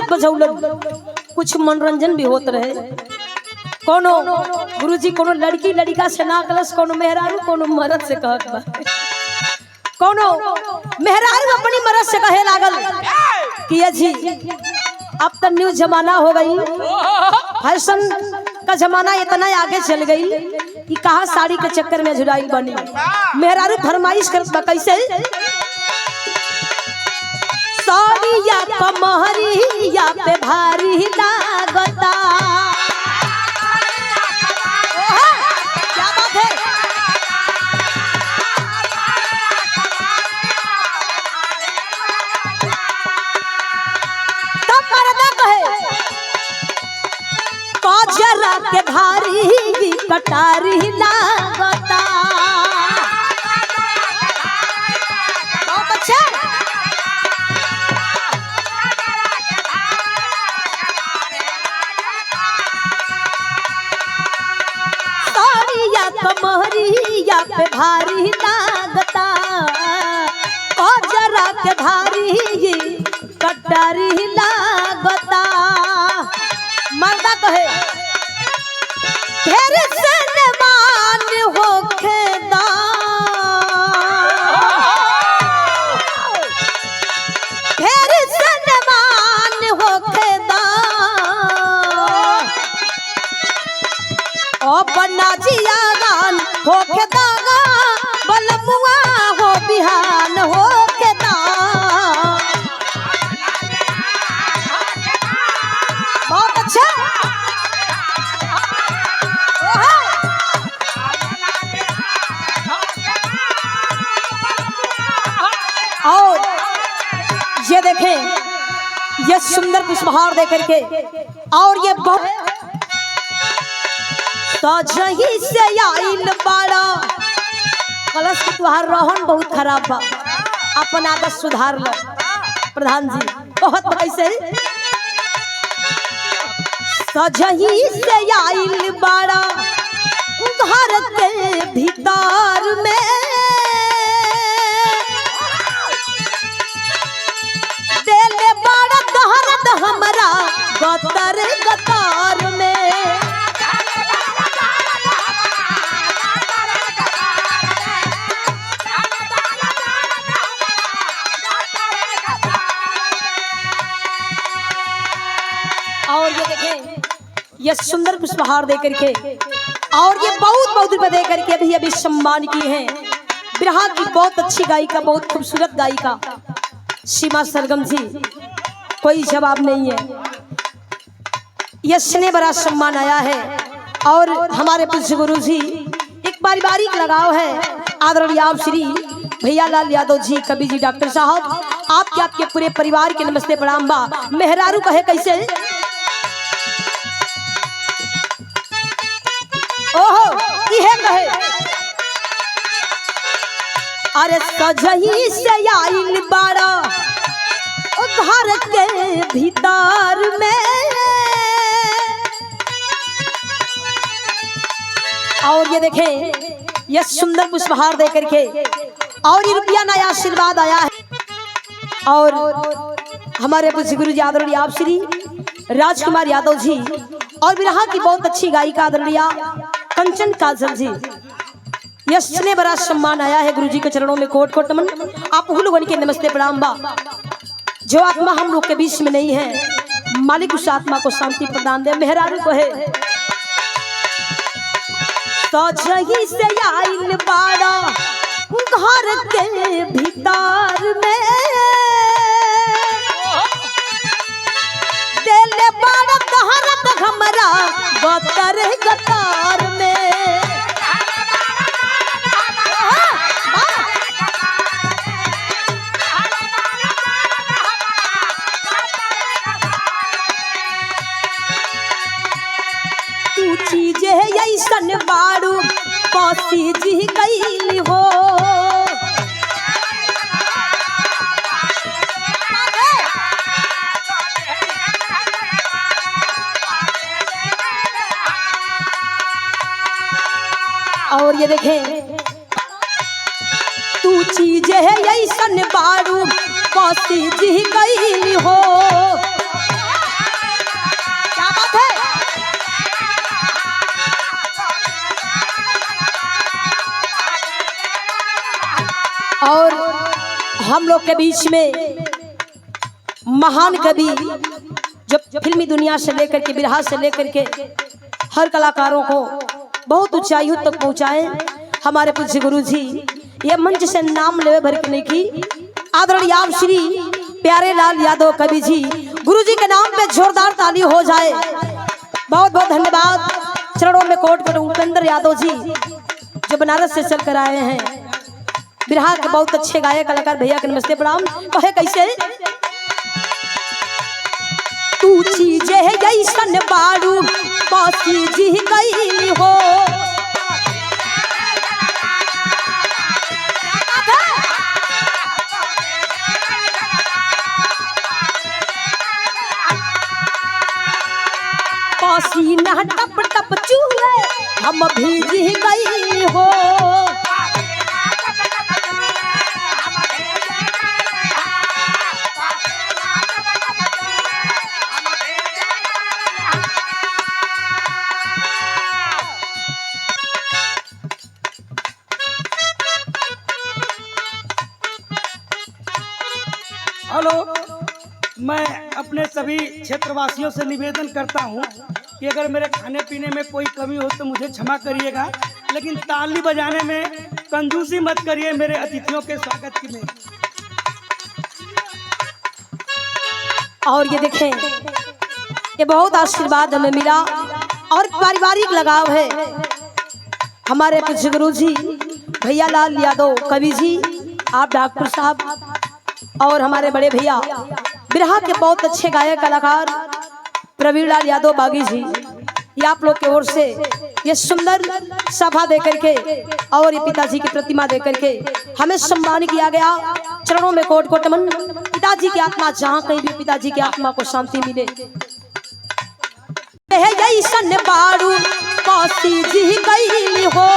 गीत बजौलन कुछ मनोरंजन भी होत रहे। कोनो गुरुजी कोनो लड़की लड़का से ना कलस, कोनो मेहरारू कोनो मर्द से कहत बा, कोनो मेहरारू अपनी मर्द से कहे लागल कि जी अब तो न्यू जमाना हो गई, फैशन का जमाना इतना आगे चल गई कि कहा साड़ी के चक्कर में झुराई बनी। मेहरारू फरमाइश करत बा कैसे, साड़िया कमहरिया पे भारी लागता। क्या बात है, तब मर्दा कहे काजरा के धारी कटारी लागता। बहुत अच्छा, कमहरिया पे भारी लागता, और जरा के भारी कटारी लागता। मर्दा कहे ढेर सनमान होखेदा, ढेर सनमान होखेदा, ओ बन्ना जिया होके दागा बलमुआ हो बिहान होके दा। बहुत अच्छा, और ये देखें ये सुंदर पुष्पहार देकर के, और ये बहुत सजही से आइल बाड़ा, कलश की तुहार रोहन बहुत खराब बा, अपन आदत सुधार लो प्रधान जी। बहुत कैसे सजही से आइल बाड़ा घर के भीतर में, देले बाड़ा दहरद हमरा गतर गतार में। और ये देखें ये सुंदर पुष्पहार देकर के, और ये बहुत रुपए देकर के अभी अभी सम्मान की है बिरहा की बहुत अच्छी गायिका, बहुत खूबसूरत गायिका सीमा सरगम जी, कोई जवाब नहीं है। यह स्नेह बड़ा सम्मान आया है, और हमारे पूज्य गुरु जी एक पारिवारिक लगाव है। आदरणीय आप श्री भैया लाल यादव जी, कवि जी, डॉक्टर साहब, आपके आपके पूरे परिवार के नमस्ते प्रणाम बा। मेहरारू कहे कैसे, ओहो इहे कहे, अरे सजही से आइल बाड़ा घर के भीतर में, और ये देखें ये सुंदर पुष्पहार देकर के, और ये रुपया नया आशीर्वाद आया है। और हमारे पूज्य गुरु जी आदरणीय आप श्री राजकुमार यादव जी, और बिरहा की बहुत अच्छी गायिका आदरणीय कंचन काजल जी, यश ने बड़ा सम्मान आया है। गुरु जी के चरणों में कोट कोट नमन। आप लोगों के नमस्ते प्रणाम बा। जो आत्मा हम लोग के बीच में नहीं है, मालिक उस आत्मा को शांति प्रदान दे। मेहरारू को है सजही से आइल बाड़ा घर के भीतर में, देले बाड़ा दहरत हमरा गतर गतार में। तू चीजे ऐसन बाड़ू पसी जी गई हो, और ये देखें तू चीजे ऐसन बाड़ू पसी जी गई हो, हम लोग के बीच में महान कवि जो फिल्मी दुनिया से लेकर के बिरहा से लेकर के हर कलाकारों को बहुत ऊंचाइयों तक पहुंचाए हमारे पूज्य गुरु जी। ये मंच से नाम ले भर के नहीं की आदरणीय आप श्री प्यारे लाल यादव कवि जी, गुरु जी के नाम पे जोरदार ताली हो जाए। बहुत बहुत धन्यवाद। चरणों में कोट कोट उपेंद्र यादव जी जो बनारस से चल कर आए हैं, बिरहा के बहुत अच्छे गायक कलाकार भैया के नमस्ते प्रणाम। कहे कैसे तू चीज है ऐसन बारू बासी जी गई हो, पसीना टप टप चूहे हम भीज गई हो। हेलो, मैं अपने सभी क्षेत्रवासियों से निवेदन करता हूं कि अगर मेरे खाने पीने में कोई कमी हो तो मुझे क्षमा करिएगा, लेकिन ताली बजाने में कंजूसी मत करिए मेरे अतिथियों के स्वागत के लिए। और ये देखें, ये बहुत आशीर्वाद हमें मिला और पारिवारिक लगाव है। हमारे पूज्य गुरु जी भैया लाल यादव कवि जी, आप डॉक्टर साहब और हमारे बड़े भैया बिरहा के बहुत अच्छे गायक कलाकार प्रवीण लाल यादव बागी जी, ये आप लोग की ओर से ये सुंदर सभा दे करके और ये पिताजी की प्रतिमा दे करके हमें सम्मान किया गया। चरणों में कोट कोट नमन। पिताजी की आत्मा जहाँ कहीं भी पिताजी की आत्मा को शांति मिले। जैसन बारू काशी जी गई हो,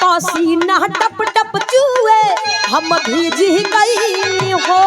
पसीना टप टप चूहे हम भीज गई हो।